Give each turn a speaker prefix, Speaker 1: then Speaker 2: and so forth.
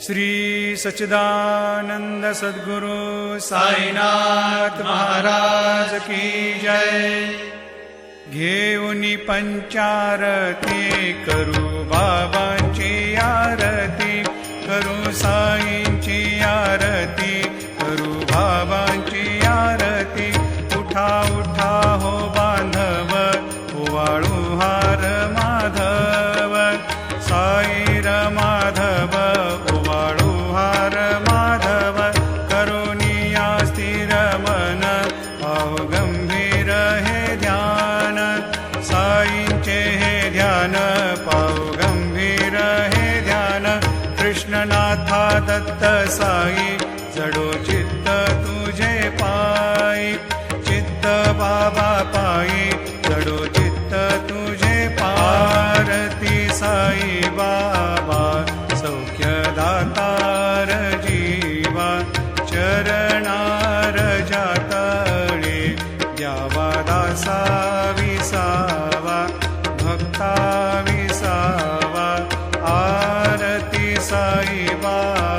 Speaker 1: श्री सच्चिदानंद सद्गुरु साईनाथ महाराज की जय। घेऊनी पंचारती करू बाबांची आरती, करू साईंची आरती, करू बाबांची आरती। उठा उठा हो बांधव, ओवाळू हार माधव, साईर माधव ओवाळू हार माधव। करुणिया स्थिर मन, पाहु गंभीर हे ध्यान, साईंचे हे ध्यान, पाहु गंभीर हे ध्यान। कृष्णनाथा दत्त साई, जडो चित्त तुझे पायी, चित्त बाबा पायी, जडो चित्त तुझे पारती। साई बाबा सौख्यदातार जीवा, चरणार जातळे द्यावा दासा विसावा, भक्ता विसावा। आरती साई बाबा